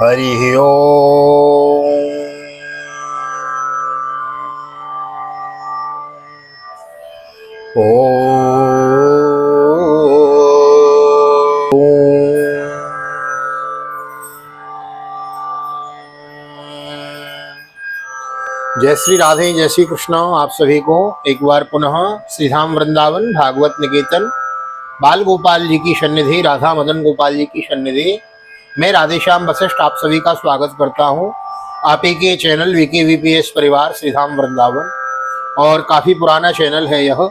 हरि ओम। जय श्री राधे, जय श्री कृष्ण। आप सभी को एक बार पुनः श्री धाम वृंदावन भागवत निकेतन बाल गोपाल जी की सन्निधि, राधा मदन गोपाल जी की सन्निधि मैं राधेश्याम वशिष्ठ आप सभी का स्वागत करता हूं। आप ही के चैनल VKVPS परिवार श्री धाम वृंदावन, और काफ़ी पुराना चैनल है यह।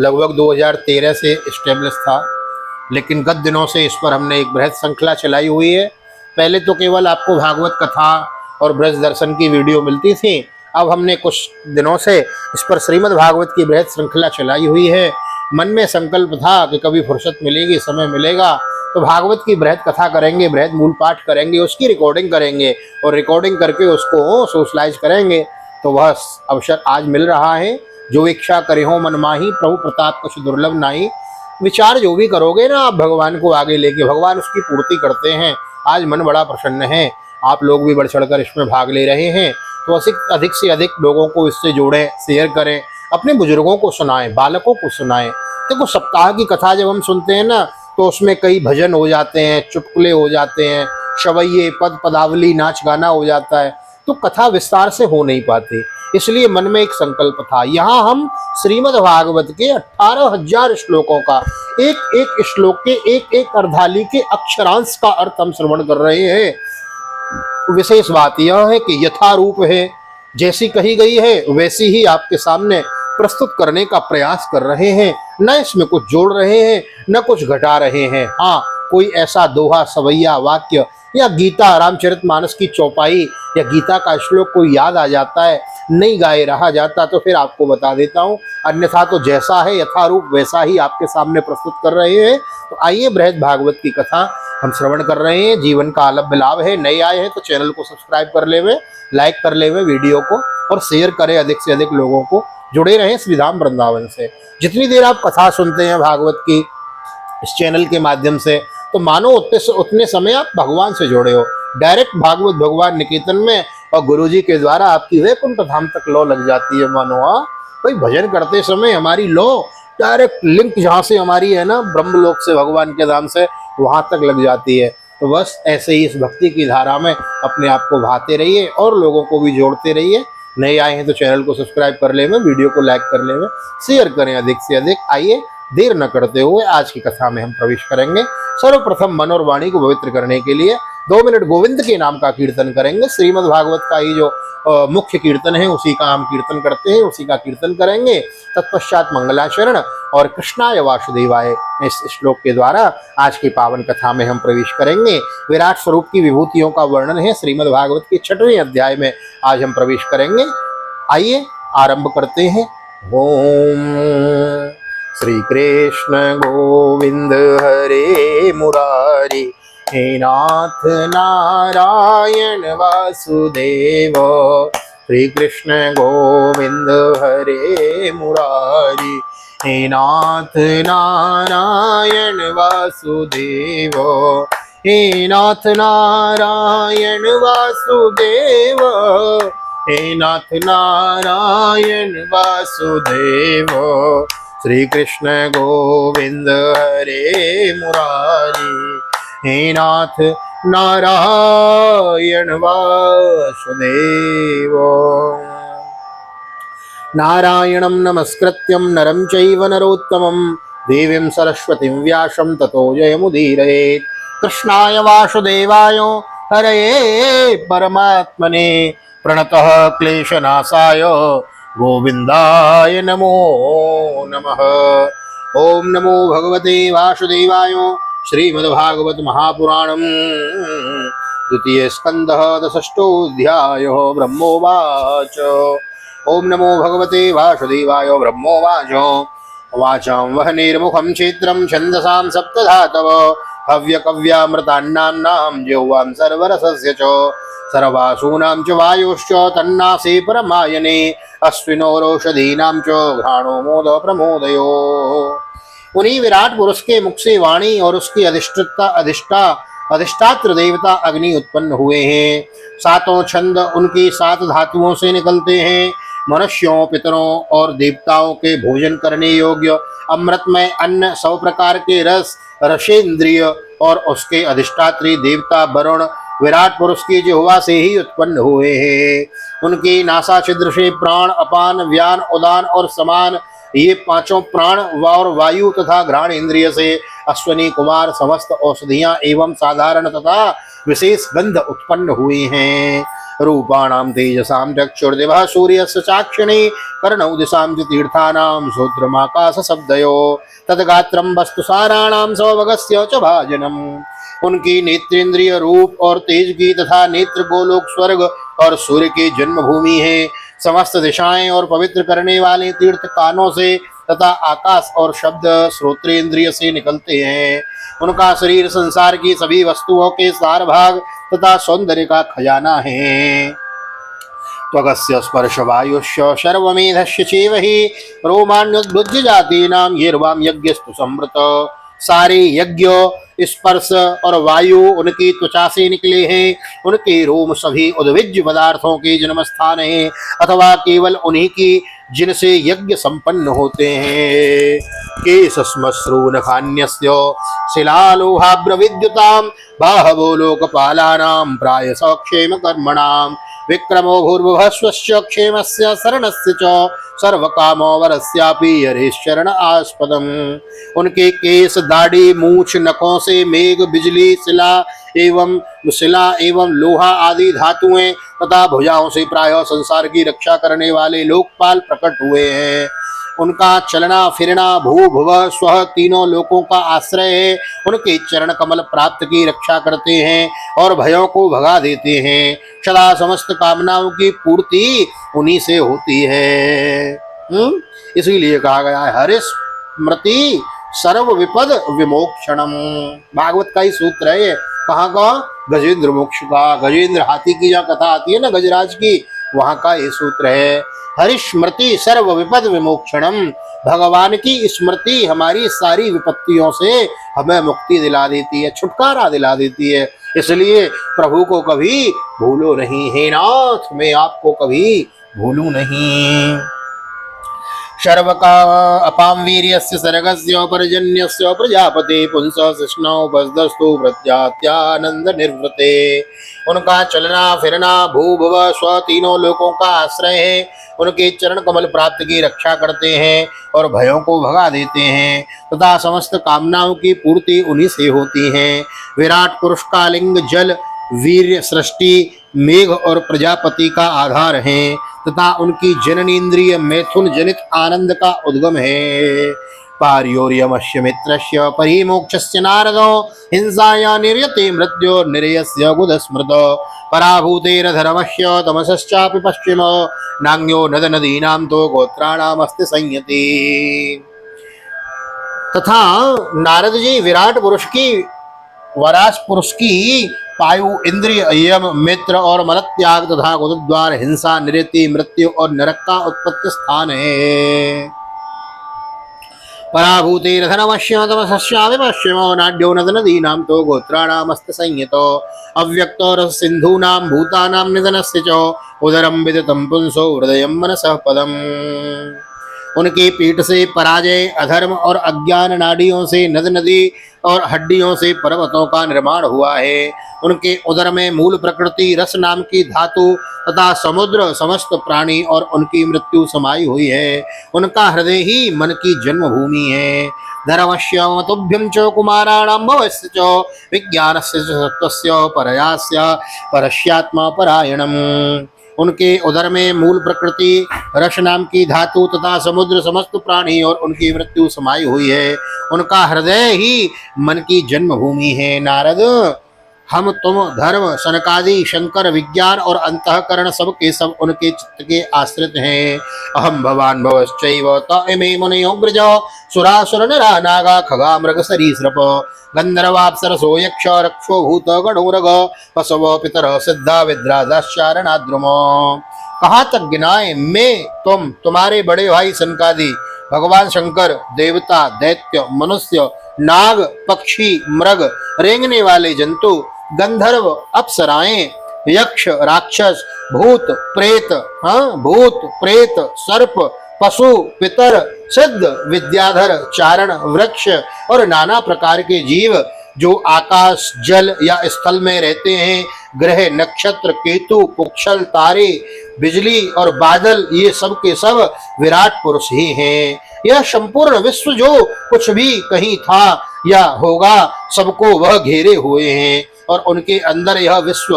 लगभग 2013 से इस्टेब्लिश था, लेकिन गत दिनों से इस पर हमने एक बृहद श्रृंखला चलाई हुई है। पहले तो केवल आपको भागवत कथा और ब्रज दर्शन की वीडियो मिलती थी, अब हमने कुछ दिनों से इस पर श्रीमद् भागवत की बृहद श्रृंखला चलाई हुई है। मन में संकल्प था कि कभी फुर्सत मिलेगी, समय मिलेगा तो भागवत की बृहद कथा करेंगे, बृहद मूल पाठ करेंगे, उसकी रिकॉर्डिंग करेंगे और रिकॉर्डिंग करके उसको सोशलाइज करेंगे। तो वह अवसर आज मिल रहा है। जो इच्छा करे हो मन माही, प्रभु प्रताप कुछ दुर्लभ नाही। विचार जो भी करोगे ना आप भगवान को आगे लेके, भगवान उसकी पूर्ति करते हैं। आज मन बड़ा प्रसन्न है, आप लोग भी बढ़ चढ़कर इसमें भाग ले रहे हैं। तो अधिक से अधिक लोगों को इससे जोड़ें, शेयर करें, अपने बुजुर्गों को सुनाएं, बालकों को सुनाएं। देखो, सप्ताह की कथा जब हम सुनते हैं ना, तो उसमें कई भजन हो जाते हैं, चुटकुले हो जाते हैं, शवैये पद पदावली नाच गाना हो जाता है, तो कथा विस्तार से हो नहीं पाती। इसलिए मन में एक संकल्प था, यहाँ हम श्रीमद् भागवत के 18,000 श्लोकों का एक एक श्लोक के एक एक अर्धाली के अक्षरांश का अर्थ हम श्रवण कर रहे हैं। विशेष बात यह है कि यथारूप है, जैसी कही गई है वैसी ही आपके सामने प्रस्तुत करने का प्रयास कर रहे हैं। न इसमें कुछ जोड़ रहे हैं, न कुछ घटा रहे हैं। हाँ, कोई ऐसा दोहा, सवैया, वाक्य या गीता रामचरितमानस की चौपाई या गीता का श्लोक कोई याद आ जाता है, नहीं गाए रहा जाता, तो फिर आपको बता देता हूँ। अन्यथा तो जैसा है यथारूप वैसा ही आपके सामने प्रस्तुत कर रहे हैं। तो आइए, बृहद भागवत की कथा हम श्रवण कर रहे हैं। जीवन का अलभ्य लाभ है। नए आए हैं तो चैनल को सब्सक्राइब कर लेवे, लाइक कर लेवे वीडियो को, और शेयर करें अधिक से अधिक लोगों को। जुड़े रहें श्री धाम वृंदावन से। जितनी देर आप कथा सुनते हैं भागवत की इस चैनल के माध्यम से, तो मानो उतने समय आप भगवान से जुड़े हो। डायरेक्ट भागवत भगवान निकेतन में और गुरुजी के द्वारा आपकी वैकुंठ धाम तक लौ लग जाती है। मानो कोई भजन करते समय हमारी लौ डायरेक्ट लिंक जहाँ से हमारी है ना, ब्रह्मलोक से भगवान के धाम से, वहाँ तक लग जाती है। तो बस ऐसे ही इस भक्ति की धारा में अपने आप को बहाते रहिए और लोगों को भी जोड़ते रहिए। नए आए हैं तो चैनल को सब्सक्राइब कर लें, वीडियो को लाइक कर लें, शेयर करें अधिक से अधिक। आइए, देर न करते हुए आज की कथा में हम प्रवेश करेंगे। सर्वप्रथम मन और वाणी को पवित्र करने के लिए 2 मिनट गोविंद के नाम का कीर्तन करेंगे। श्रीमद् भागवत का ही जो मुख्य कीर्तन है उसी का हम कीर्तन करते हैं, उसी का कीर्तन करेंगे। तत्पश्चात मंगलाचरण और कृष्णाय वासुदेवाय इस श्लोक के द्वारा आज की पावन कथा में हम प्रवेश करेंगे। विराट स्वरूप की विभूतियों का वर्णन है श्रीमद् भागवत के 6वें अध्याय में आज हम प्रवेश करेंगे। आइए आरंभ करते हैं। ओम श्री कृष्ण गोविंद हरे मुरारी, हे नाथ नारायण वासुदेव। श्री कृष्ण गोविंद हरे मुरारी, हे नाथ नारायण वासुदेव। हे नाथ नारायण वासुदेव, हे नाथ नारायण वासुदेव। श्री कृष्ण गोविंद हरे मुरारी, हे नाथ नारायण वासुदेव। नारायणं नमस्कृत्यं नरं चैव नरोत्तमं, देवीं सरस्वतीं व्यासं ततो जयमुदीरयेत्। कृष्णाय वासुदेवाय हरये परमात्मने, प्रणतः क्लेशनाशाय गोविंदाय नमो नमः। ओम नमो भगवते वासुदेवाय। श्रीमद्भागवत महापुराणम द्वितीय स्कंदः दशष्टोऽध्यायः। ब्रह्मोवाच। ओम नमो भगवते वासुदेवाय। ब्रह्मोवाच। वाचां वह्निर्मुखं क्षेत्रं छन्दसां सप्तधातव, हव्यकव्यामृतान्नाम्नां जिह्वां सर्वरसस्य च, सर्वासूनां च वायुश्च तन्नासे परमायने, अश्विनोरौषधीनां च घ्राणो मोद प्रमोदयो। उन्हीं विराट पुरुष के मुख से वाणी और उसकी अधिष्ठा अधिष्ठात्र देवता अग्नि उत्पन्न हुए हैं। सातों छंद उनकी 7 धातुओं से निकलते हैं। मनुष्यों, पितरों और देवताओं के भोजन करने योग्य अमृतमय अन्न, 100 प्रकार के रस, रसेंद्रिय और उसके अधिष्ठात्री देवता वरुण विराट पुरुष की जिह्वा से ही उत्पन्न हुए हैं। उनकी नासा छिद्र से प्राण, अपान, व्यान, उदान और समान, ये 5 प्राण और वायु तथा घ्राण इंद्रिय से अश्वनी कुमार समस्त औषधियां एवं साधारण तथा विशेष गंध उत्पन्न हुई हैं। रूपाणां तेजसां चक्षुर्दिवः सूर्यस्य चाक्षिणी कर्णौ दिशां च तीर्थानां श्रोत्रमाकाश शब्दयो तद्गात्रं वस्तुसाराणां सौभगस्य च भाजनम्। उनकी नेत्रेंद्रिय रूप और तेज की तथा नेत्र गोलोक स्वर्ग और सूर्य की जन्मभूमि है। समस्त दिशाएं और पवित्र करने वाले तीर्थ कानों से तथा आकाश और शब्द श्रोत्रेंद्रिय से निकलते हैं। उनका शरीर संसार की सभी वस्तुओं के सार भाग तथा सौंदर्य का खजाना है। त्वगस्य स्पर्श वायुष्य सर्वमेधस्य चेवहि रोमान्योद्भुज्य जातीनां येर्वां यज्ञस्तु संवृत। सारे यज्ञ, स्पर्श और वायु उनकी त्वचा से निकले हैं। उनके रोम सभी उद्भिज्ज पदार्थों के जन्म स्थान है अथवा केवल उन्हीं की जिनसे यज्ञ संपन्न होते हैं। केशश्मश्रून खान्यस्य शिलालोहाब्र विद्युतां बाहवो लोकपालानां प्रायसः क्षेम कर्मणां विक्रमो भूर्भुवस्वस्य क्षेमस्य शरणस्य च सर्वकामो वरस्यापि हरिश्चरण आस्पदम्। उनके केश, दाढ़ी, मूछ, नखों से मेघ, बिजली, शिला एवं लोहा आदि धातुएं तथा भुजाओं से प्रायः संसार की रक्षा करने वाले लोकपाल प्रकट हुए हैं। उनका चलना फिरना भू भुव स्व तीनों लोकों का आश्रय है। उनके चरण कमल प्राप्त की रक्षा करते हैं और भयों को भगा देते हैं। सदा समस्त कामनाओं की पूर्ति उन्हीं से होती है। इसीलिए कहा गया है हरिस्मृति सर्व विपद विमोक्षणम। भागवत का ही सूत्र है ये। कहाँ का? गजेंद्र मोक्ष का। गजेंद्र हाथी की जहाँ कथा आती है ना गजराज की, वहां का ये सूत्र है। हरिस्मृति सर्व विपद विमोक्षणम। भगवान की स्मृति हमारी सारी विपत्तियों से हमें मुक्ति दिला देती है, छुटकारा दिला देती है। इसलिए प्रभु को कभी भूलो नहीं। हे नाथ, मैं आपको कभी भूलू नहीं। शर्व का अपाम वीर्यस्य सर्गस्य पर्जन्यस्य प्रजापते पुंसः कृष्णौ बसदस्तु प्रत्यात्यानंद निर्वृते। उनका चलना फिरना भू भुव स्व तीनों लोकों का आश्रय है। उनके चरण कमल प्राप्त की रक्षा करते हैं और भयों को भगा देते हैं तथा समस्त कामनाओं की पूर्ति उन्हीं से होती है। विराट पुरुष का लिंग जल, वीर्य, सृष्टि, मेघ और प्रजापति का आधार है तथा उनकी जननेन्द्रिय मैथुन जनित आनंद का उद्गम है। पार्योर्यमस्य मित्रस्य परिमोक्षस्य नारदो हिंसाया निर्यते मृत्यो निरयस्य गुदस्मृत। पराभूतेरधर्मस्य तमसश्चापि पश्चिम नान्यो नद नदीनां तो गोत्राणामस्ति संयति। तथा नारद जी विराट पुरुष की, वरास पुरुष की पायु, इंद्रिय, यम, मित्र और मलत्याग तथा गुरुद्वार, हिंसा, निरति, मृत्यु और नरक का उत्पत्ति स्थान है। पराभूतेरधनमस्य तमसश्चापि पश्चिमो नाड्यो नद नदीनां तो गोत्राणामस्ति संयतो। अव्यक्तो रससिन्धूनां भूतानां निधनस्य च उदरं विदितं पुंसो हृदयं मनसः पदम्। उनकी पीठ से पराजय, अधर्म और अज्ञान, नाड़ियों से नद नदी और हड्डियों से पर्वतों का निर्माण हुआ है। उनके उदर में मूल प्रकृति, रस नाम की धातु तथा समुद्र, समस्त प्राणी और उनकी मृत्यु समाई हुई है। उनका हृदय ही मन की जन्मभूमि है। धर्मस्य मतुभ्यं च कुमाराणां भवस्य च विज्ञानस्य च सत्त्वस्य परयास्य परस्यात्मा परायणम्। उनके उदर में मूल प्रकृति, रस नाम की धातु तथा समुद्र, समस्त प्राणी और उनकी मृत्यु समाई हुई है। उनका हृदय ही मन की जन्मभूमि है। नारद, हम तुम धर्म, सनकादि, शंकर, विज्ञान और अंतःकरण सब के सब उनके चित्त के आश्रित हैं। अहम भवान भवश्चैव तमे मुनयो ब्रज सुरासुर नरा नागा खगा मृग सरीसृप गंधर्वाप्सरसो यक्ष रक्षो भूत गणोरग पशव पितर सिद्धा विद्राजाश्चारणाद्रुम। कहाँ तक गिनाए? मैं, तुम, तुम्हारे बड़े भाई सनकादि, भगवान शंकर, देवता, दैत्य, मनुष्य, नाग, पक्षी, मृग, रेंगने वाले जंतु, गंधर्व, अप्सराएं, यक्ष, राक्षस, भूत प्रेत, भूत प्रेत, सर्प, पशु, पितर, सिद्ध, विद्याधर, चारण, वृक्ष और नाना प्रकार के जीव जो आकाश, जल या स्थल में रहते हैं, ग्रह, नक्षत्र, केतु, पुक्षल, तारे, बिजली और बादल, ये सब के सब विराट पुरुष ही हैं। यह संपूर्ण विश्व जो कुछ भी कहीं था या होगा, सबको वह घेरे हुए हैं और उनके अंदर यह विश्व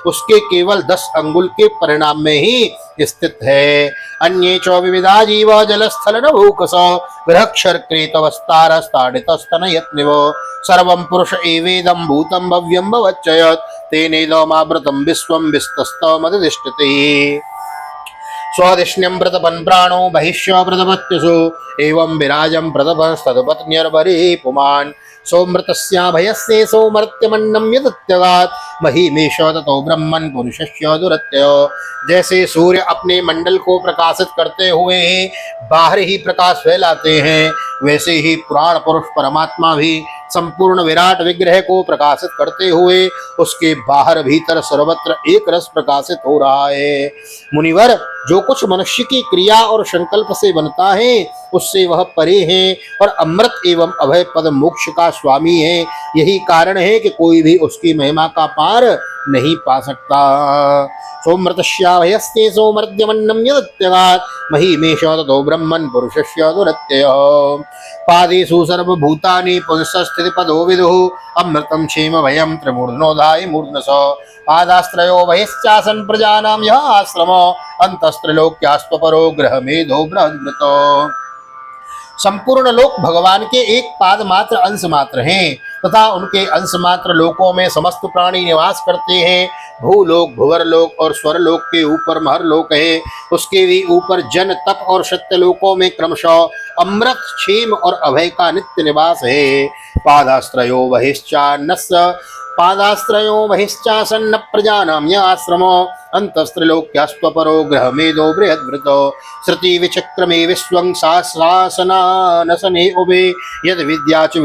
उसके केवल 10 अंगुल के परिणाम में ही स्थित है। अन्ये च विविधा जीव जलस्थल न भूकस गृहक्षर क्रेतवस्तारस्ताडितस्तनयत्निव सर्वं पुरुष एवेदं भूतं भव्यं भवच्चयत् तेनेदमावृतं विश्वं विस्तस्तमधिष्ठते। स्वदिष्ण्यं प्रतपन् प्राणो बहिष्य प्रतपत्यसु एवं विराजं प्रतपस्तदपत्न्यर्वरे पुमान् सोमृतस्याभयस्ये सोमर्त्यमन्नं यदत्यगात् महीमेश ततो ब्रह्मन् पुरुषस्य दुरत्ययो। जैसे सूर्य अपने मंडल को प्रकाशित करते हुए ही बाहर ही प्रकाश फैलाते हैं, वैसे ही पुराण पुरुष परमात्मा भी संपूर्ण विराट विग्रह को प्रकाशित करते हुए उसके बाहर भीतर सर्वत्र एक रस प्रकाशित हो रहा है। मुनिवर, जो कुछ मनुष्य की क्रिया और संकल्प से बनता है उससे वह परे है और अमृत एवं अभय पद मोक्ष का स्वामी है। यही कारण है कि कोई भी उसकी महिमा का पार नहीं पा सकता। सोमृतस्याभयस्ते सोमर्त्यमन्नं यदत्यगात् महीमेश ततो ब्रह्मन् पुरुषस्य दुरत्ययः। पादेषु सर्वभूतानि पुंसस्थितिपदो विदुः अमृतं क्षेम भयं त्रिमूर्ध्नोधाय मूर्ध्नस। पादास्त्रयो बहिश्चासन् प्रजानां यः आश्रमो अन्तस्त्रिलोक्यास्त्वपरो गृहमेधो बृहद्मृतो। संपूर्ण लोक भगवान के एक पाद मात्र अंश मात्र हैं तथा उनके अंश मात्र लोकों में समस्त प्राणी निवास करते हैं। भूलोक, भुवरलोक और स्वरलोक के ऊपर महरलोक है, उसके भी ऊपर जन, तप और सत्य लोकों में क्रमशः अमृत, क्षेम और अभय का नित्य निवास है। पादास्त्रयो बहिश्चासन्न प्रजानां य आश्रमो अन्तस्त्रिलोक्यास्त्वपरो गृहमेधो बृहद्भृतो। श्रुति विचक्रमे विश्वं शासनानसने उभे यद विद्या च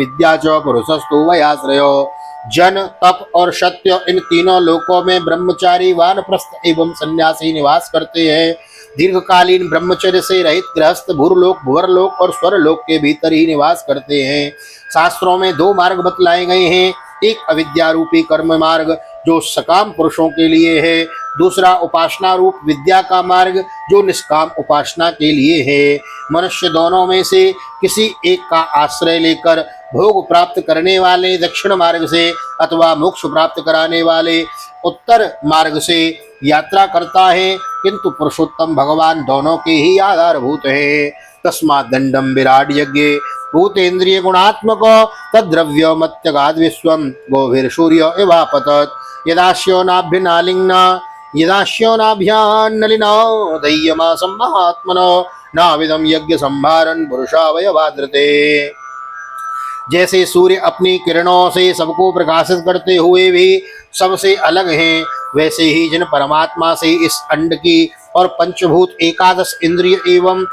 पुरुषस्तु वयाश्रयो। जन, तप और सत्य, इन तीनों लोकों में ब्रह्मचारी, वानप्रस्थ एवं सन्यासी निवास करते हैं। दीर्घकालीन ब्रह्मचर्य से रहित गृहस्थ भूरलोक, भुवरलोक और स्वरलोक के भीतर ही निवास करते हैं। शास्त्रों में 2 मार्ग बतलाए गए हैं, एक अविद्या रूपी कर्म मार्ग जो सकाम पुरुषों के लिए है, दूसरा उपासना रूप विद्या का मार्ग जो निष्काम उपासना के लिए है। मनुष्य दोनों में से किसी एक का आश्रय लेकर भोग प्राप्त करने वाले दक्षिण मार्ग से अथवा मोक्ष प्राप्त कराने वाले उत्तर मार्ग से यात्रा करता है, किंतु पुरुषोत्तम भगवान दोनों के ही आधारभूत है। तस्मात् दंडम विराट यज्ञ भूतेन्द्रिय गुणात्मक तद्रव्यमत्यगाद विश्वम गोभिर्सूर्य इवापतत् यदाश्योनाभ्यान्नलिना दह्यमासं महात्मनो नाविदं यज्ञ संभारन् पुरुषावयवादृते। जैसे सूर्य अपनी किरणों से सबको प्रकाशित करते हुए भी सबसे अलग हैं, वैसे ही जिन परमात्मा से इस अंड की और पंचभूत 11 इंद्रिय एवं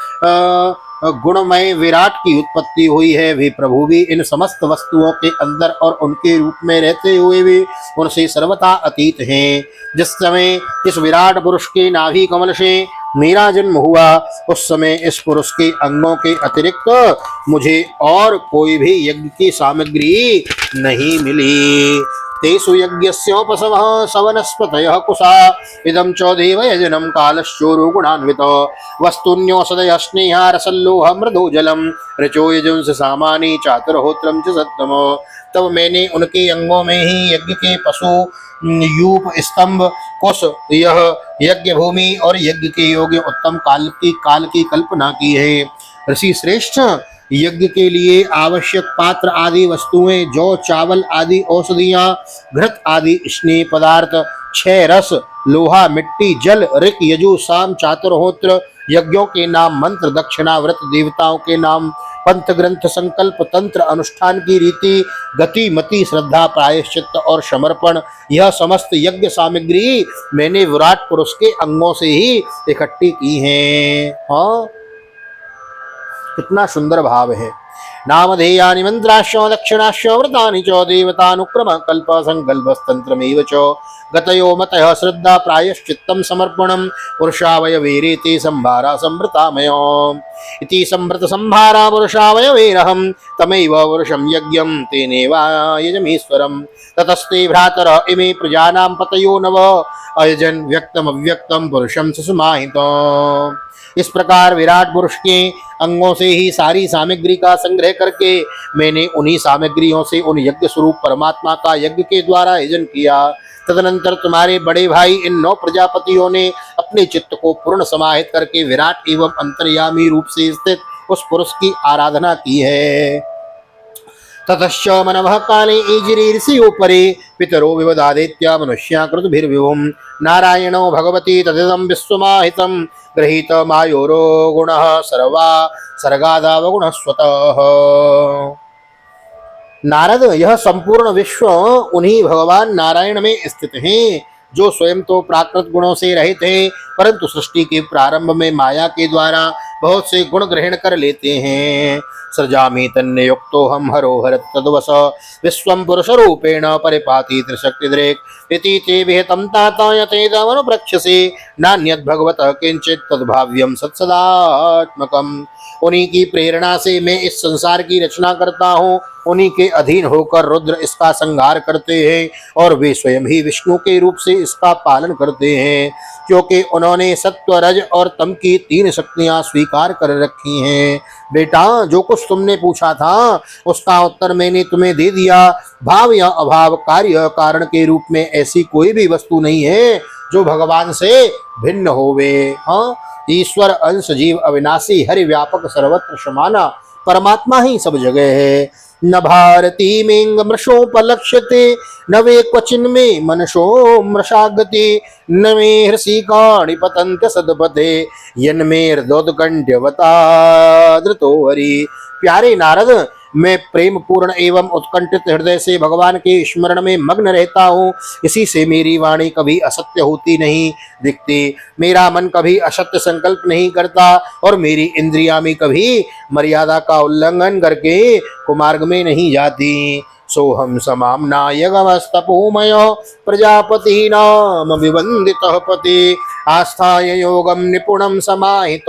गुणमय विराट की उत्पत्ति हुई है, वे प्रभु भी इन समस्त वस्तुओं के अंदर और उनके रूप में रहते हुए भी उनसे सर्वथा अतीत हैं। जिस समय इस विराट पुरुष के नाभि कमल से मेरा जन्म हुआ, उस समय इस पुरुष के अंगों के अतिरिक्त मुझे और कोई भी यज्ञ की सामग्री नहीं मिली। तेषु यज्ञस्योपशमः सवनस्पतयः कुशा इदं च देवयजनं कालश्चोरो गुणान्वितो वस्तुन्योषधयः स्नेहा रसल्लोह मृदो जलम ऋचो यजुंस सामानि चातुर्होत्रं च सत्तमो। तब मैंने उनके अंगों में ही यज्ञ के पशु, यूप, स्तंभ, कुश, यह यज्ञ भूमि और यज्ञ के योग्य उत्तम काल की कल्पना की है। ऋषि श्रेष्ठ, यज्ञ के लिए आवश्यक पात्र आदि वस्तुएं, जौ, चावल आदि औषधियां, घृत आदि स्नेह पदार्थ, 6 रस, लोहा, मिट्टी, जल, ऋक, यजु, साम, चातुर्होत्र, यज्ञों के नाम, मंत्र, दक्षिणा, व्रत, देवताओं के नाम, पंथ, ग्रंथ, संकल्प, तंत्र, अनुष्ठान की रीति, गति, मति, श्रद्धा, प्रायश्चित्त और समर्पण, यह समस्त यज्ञ सामग्री मैंने विराट पुरुष के अंगों से ही इकट्ठी की हैं। हाँ, कितना सुंदर भाव है। नामधेयानि मन्त्राश्च दक्षिणाश्च व्रतानि च देवतानुक्रम कल्प संकल्पस्तंत्रमेव च गतयो मतयः श्रद्धा प्रायश्चित्तं समर्पणं पुरुषावयवेरेते संभारा संवृतामयो इति संवृत संभारा पुरुषावयवेरहं तमैव पुरुषं यज्ञं तेनेवायजमीश्वरं ततस्ते भ्रातरः इमे प्रजानां पतयो नव अयजन व्यक्तम अव्यक्तम पुरुषम सुसमाहितो। इस प्रकार विराट पुरुष के अंगों से ही सारी सामग्री का संग्रह करके मैंने उन्हीं सामग्रियों से उन यज्ञ स्वरूप परमात्मा का यज्ञ के द्वारा यजन किया। तदनंतर तुम्हारे बड़े भाई इन 9 प्रजापतियों ने अपने चित्त को पूर्ण समाहित करके विराट एवं अंतर्यामी रूप से स्थित उस पुरुष की आराधना की है। ततश्च मनवः काले ईजिरीर्षियोपरे पितरो विवदादित्य मनुष्याकृतभिर्विभुं नारायणो भगवती तदिदं विश्वमाहितं गृहीत मायोरो गुणः सर्वा सर्गादावगुणः स्वतः। नारद, यह संपूर्ण विश्व उन्हीं भगवान नारायण में स्थित हैं, जो स्वयं तो प्राकृत गुणों से रहित हैं, परंतु सृष्टि के प्रारंभ में माया के द्वारा बहुत से गुण ग्रहण कर लेते हैं। सृजामि तन्नियुक्तो हम हरो हरत तद्वश विश्वं पुरुष रूपेण परिपाति त्रिशक्तिदृक् इति ते विहितं तात यतेदमनुप्रक्षसे नान्यद् भगवतः किंचित् तद्भाव्यं सत्सदात्मकम्। उन्हीं की प्रेरणा से मैं इस संसार की रचना करता हूँ, उन्हीं के अधीन होकर रुद्र इसका संहार करते हैं और वे स्वयं ही विष्णु के रूप से इसका पालन करते हैं, क्योंकि उन्होंने सत्व रज और तम की 3 शक्तियां स्वीकार कर रखी हैं। बेटा, जो कुछ तुमने पूछा था उसका उत्तर मैंने तुम्हें दे दिया। भाव या अभाव, कार्य कारण के रूप में ऐसी कोई भी वस्तु नहीं है जो भगवान से भिन्न होवे। हाँ, ईश्वर अंश जीव अविनाशी हरि व्यापक सर्वत्र समाना परमात्मा ही सब जगह है। न भारती में मृषोपलक्ष्यते न वे क्वचिन में मनसो मृषागति न मे हृषिकाणि पतन्त सदपते यन्मेर्दोत्कण्ठ्यवता धृतो हरि। प्यारे नारद, मैं प्रेम पूर्ण एवं उत्कंठित हृदय से भगवान के स्मरण में मग्न रहता हूँ। इसी से मेरी वाणी कभी असत्य होती नहीं दिखती, मेरा मन कभी असत्य संकल्प नहीं करता और मेरी इंद्रियां भी कभी मर्यादा का उल्लंघन करके कुमार्ग में नहीं जाती। सोहम समाम्नायगमस्तपोमय प्रजापति नाम विवंदितः पति आस्थाय योगम निपुणम समाहित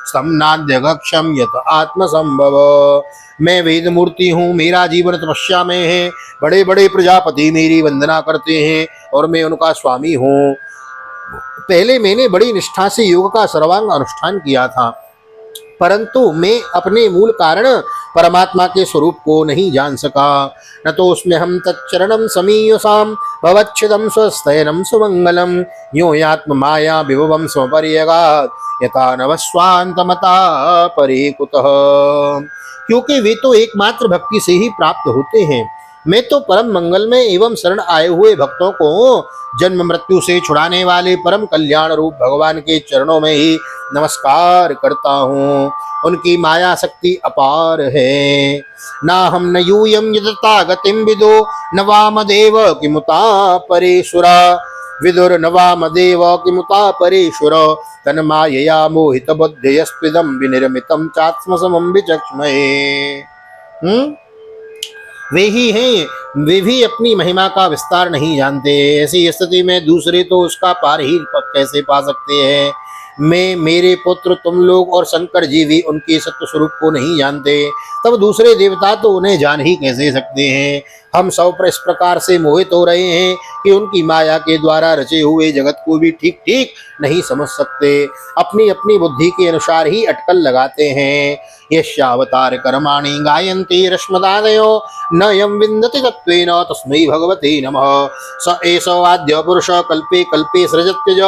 सम्नाद्य गक्षम यत आत्मसंभव। मैं वेद मूर्ति हूँ, मेरा जीवन तपस्या में है। बड़े बड़े प्रजापति मेरी वंदना करते हैं और मैं उनका स्वामी हूँ। पहले मैंने बड़ी निष्ठा से योग का सर्वांग अनुष्ठान किया था, परंतु मैं अपने मूल कारण परमात्मा के स्वरूप को नहीं जान सका। न तो उसमें हम तच्चरणम समीयसाम भवच्छिदम स्वस्थयनम सुमंगलम यो यात्म माया विभवम स्वपर्यगात् यथा नवस्वांतमता परे कुतः। क्योंकि वे तो एकमात्र भक्ति से ही प्राप्त होते हैं। मैं तो परम मंगल में एवं शरण आए हुए भक्तों को जन्म मृत्यु से छुड़ाने वाले परम कल्याण रूप भगवान के चरणों में ही नमस्कार करता हूँ। उनकी माया शक्ति अपार है। ना हम न यूयम यदता गतिम विदो न वामदेव किमुता परेशुरा विदुर न वामदेव किमुता परेशुर तन्मायया मोहित बुद्धियस्त्विदं विनिर्मितं चात्मसमं विचक्ष्महे। वे ही हैं, वे भी अपनी महिमा का विस्तार नहीं जानते। ऐसी स्थिति में दूसरे तो उसका पार ही कैसे पा सकते हैं। मैं, मेरे पुत्र, तुम लोग और शंकर जी भी उनके सत्य स्वरूप को नहीं जानते, तब दूसरे देवता तो उन्हें जान ही कैसे सकते हैं। हम सब पर इस प्रकार से मोहित हो रहे हैं कि उनकी माया के द्वारा रचे हुए जगत को भी ठीक ठीक नहीं समझ सकते। अपनी अपनी बुद्धि के अनुसार ही अटकल लगाते हैं। यस्यावतार कर्माणि गायन्ति रश्मदादयो न यं विन्दति तत्त्वेन तस्मै भगवते नमः। स एष आद्य पुरुष कल्पे कल्पे सृजत्यज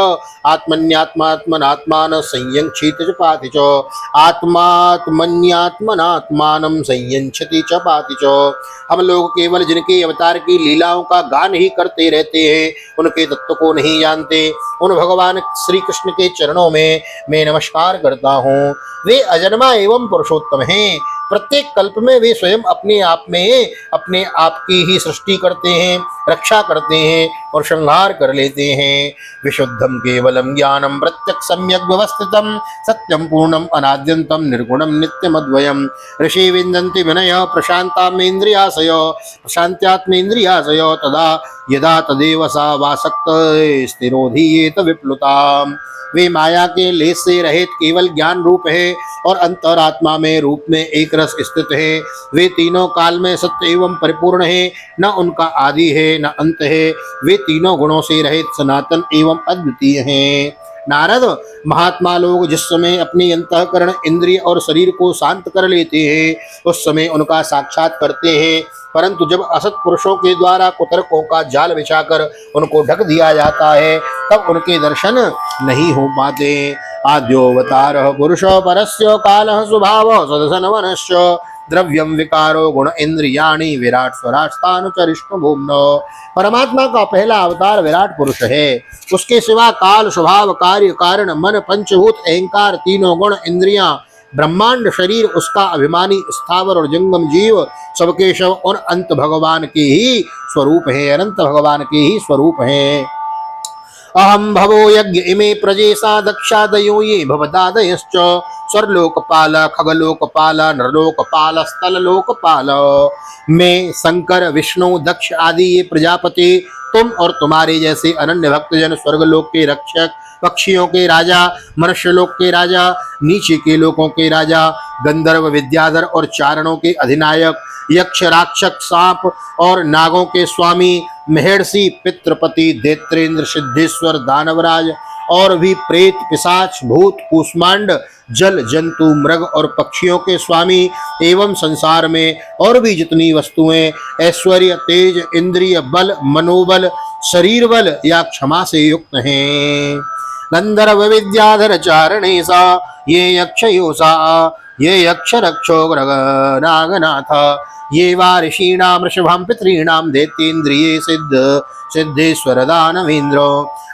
आत्मन्यात्मात्मनात्मान संयंक्षित च पाति च आत्मात्मन्यात्मनात्मानं संयंक्षति च पाति च। हम लोग केवल जिनके अवतार की लीलाओं का गान ही करते रहते हैं, उनके तत्व को नहीं जानते। उन भगवान श्री कृष्ण के चरणों में मैं नमस्कार करता हूँ। वे अजन्मा एवं पुरुषोत्तम हैं, प्रत्येक कल्प में वे स्वयं अपने आप में अपने आप की ही सृष्टि करते हैं, रक्षा करते हैं और संहार कर लेते हैं। विशुद्धम केवलम ज्ञानम प्रत्यक्ष सम्यक व्यवस्थितम सत्यम पूर्णम अनाद्यंतम निर्गुणम नित्यमद्वयम ऋषि विन्दन्ति विनय प्रशांतात्मेन्द्रियाशय प्रशांत्यात्मेन्द्रियाशय तदा यदा तदेव सा वासक्त स्थिरोधीयेत विप्लुताम। वे माया के लेस से रहित केवल ज्ञान रूप है और अंतरात्मा में रूप में एक रस स्थित है। वे तीनों काल में सत्य एवं परिपूर्ण है, न उनका आदि है न अंत है। वे तीनों गुणों से रहित सनातन एवं अद्वितीय हैं। नारद, महात्मा लोग जिस समय अपनी अंतःकरण इंद्रिय और शरीर को शांत कर लेते हैं उस समय उनका साक्षात करते हैं, परंतु जब असत पुरुषों के द्वारा कुतर्कों का जाल बिछाकर उनको ढक दिया जाता है तब उनके दर्शन नहीं हो पाते। आद्योवतार पुरुष परस्य कालः स्वभाव सदसनवनश्च द्रव्यम विकारो गुण इंद्रियाणि विराट स्वराष्ट्रानुचरिष्णु भूम्नो। परमात्मा का पहला अवतार विराट पुरुष है। उसके सिवा काल, स्वभाव, कार्य, कारण, मन, पंचभूत, अहंकार, तीनों गुण, इंद्रियां, ब्रह्मांड, शरीर, उसका अभिमानी स्थावर और जंगम जीव सबके शव और अंत भगवान के ही स्वरूप है, अनंत भगवान के ही स्वरूप है। अहम भवो यज्ञ इमे प्रजेशा दक्षादयो ये भवदादयश्च स्वर्लोकपाल खगलोकपाल नरलोकपाल स्थललोकपाल। मैं शंकर, विष्णु, दक्ष आदि ये प्रजापति, तुम और तुम्हारे जैसे अनन्य भक्तजन, स्वर्गलोक के रक्षक, पक्षियों के राजा, मनुष्यलोक के राजा, नीचे के लोकों के राजा, गंधर्व, विद्याधर और चारणों के अधिनायक, यक्ष, राक्षस, सांप और नागों के स्वामी, महर्षि, पितृपति, दैत्रेंद्र, सिद्धेश्वर, दानवराज और भी प्रेत, पिशाच, भूत, कूष्मांड, जल, जंतु, मृग और पक्षियों के स्वामी एवं संसार में और भी जितनी वस्तुएं ऐश्वर्य, तेज, इंद्रिय बल, मनोबल, शरीर बल या क्षमा से युक्त हैं। गंधर्व, विद्याधर, चारणे सा ये यक्षयोसा ये यक्ष रक्षो नागनाथ ये वा ऋषीणाम ऋषभाम पितॄणाम दैत्येन्द्रिये सिद्ध सिद्धेश्वर दानवेन्द्रो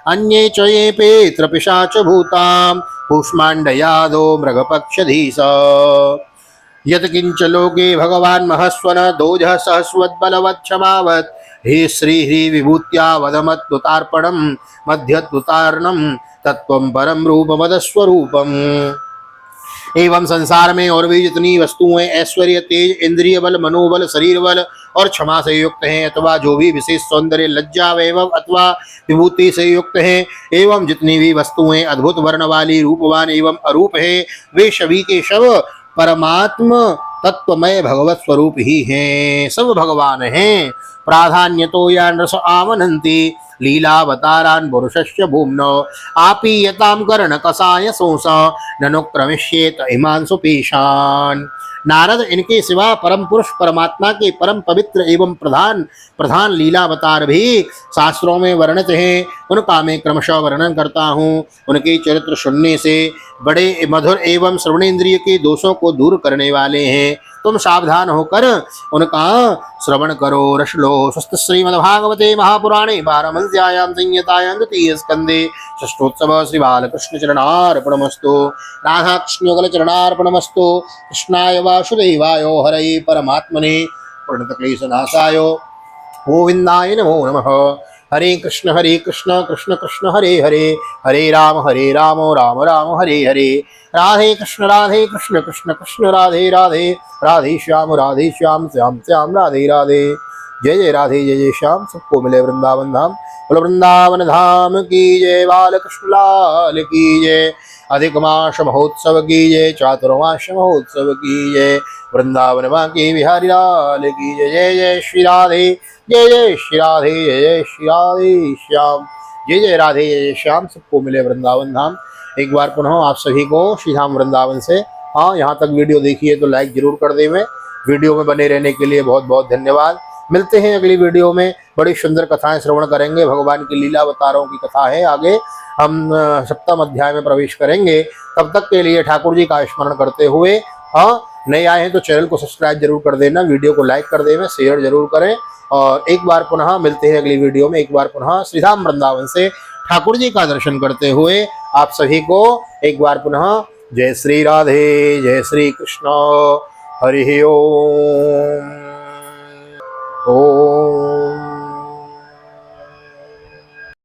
अन्ये च ये पेत्र पिशाच भूताम कूष्मांडयादो मृगपक्षधीश। यत्किंच लोके भगवान् महस्वन दोजः सहस्वद्बलवच्छमावत् हे श्री ह्री विभूत्या वदमत्तुतार्पणं मध्यत्तुतार्णं तत्त्वं परम रूपमदस्वरूपम्। एवं संसार में और भी जितनी वस्तुएं ऐश्वर्य, तेज, इंद्रिय बल, मनोबल, शरीर बल और क्षमा से युक्त हैं अथवा जो भी विशेष सौंदर्य, लज्जा, वैभव अथवा विभूति से युक्त हैं एवं जितनी भी वस्तुएं अद्भुत वर्ण वाली, रूपवान एवं अरूप है वे सभी के सब परमात्म तत्वमय भगवत स्वरूप ही हैं, सब भगवान हैं। प्राधान्यतो यान रस आवनन्ति लीलावतारान् पुरुषस्य भूम्नो आपीयतां कर्ण कसाय सोंस ननुक्रमिष्येत हिमांशु पेशान। नारद, इनके सिवा परम पुरुष परमात्मा के परम पवित्र एवं प्रधान लीलावतार भी शास्त्रों में वर्णित हैं। उनका मैं क्रमशः वर्णन करता हूँ। उनके चरित्र सुनने से बड़े मधुर एवं श्रवणेन्द्रिय के दोषों को दूर करने वाले हैं। तुम सावधान होकर उनका श्रवण करो, रस लो। स्वस्थ श्रीमद्भागवते महापुराणे पारमहंस्यायां संहितायां द्वितीय स्कंदे षष्ठोत्सव श्री बालकृष्ण चरणार्पणमस्तु। राधा कृष्ण युगल चरणार्पणमस्तु। कृष्णाय वासुदेवाय हरये परमात्मने प्रणतक्लेशनाशाय गोविंदाय नमो नमः। हरे कृष्ण कृष्ण कृष्ण हरे हरे, हरे राम राम राम हरे हरे। राधे कृष्ण कृष्ण कृष्ण राधे राधे, राधे श्याम श्याम श्याम राधे राधे। जय जय राधे जय जय श्याम, सबको मिले वृंदावन धाम। बोलो वृंदावन धाम की जय, बालकृष्ण लाल की जय। अधिक मास महोत्सव की जय, चातुर्मास महोत्सव की जय। वृंदावन बांके बिहारी लाल की जय। जय जय श्री राधे जय जय श्री राधे जय जय श्री राधे श्याम। जय जय राधे जय जय श्याम, सबको मिले वृंदावन धाम। एक बार पुनः आप सभी को श्री धाम वृंदावन से, हाँ, यहाँ तक वीडियो देखिए तो लाइक जरूर कर देवें। वीडियो में बने रहने के लिए बहुत बहुत धन्यवाद। मिलते हैं अगली वीडियो में, बड़ी सुंदर कथाएं श्रवण करेंगे। भगवान की लीला अवतारों की कथा है, आगे हम सप्तम अध्याय में प्रवेश करेंगे। तब तक के लिए ठाकुर जी का स्मरण करते हुए, हाँ, नए आए हैं तो चैनल को सब्सक्राइब जरूर कर देना, वीडियो को लाइक कर देना, शेयर जरूर करें। और एक बार पुनः मिलते हैं अगली वीडियो में। एक बार पुनः श्री धाम वृंदावन से ठाकुर जी का दर्शन करते हुए आप सभी को एक बार पुनः जय श्री राधे जय श्री कृष्ण। हरि ओम। ओम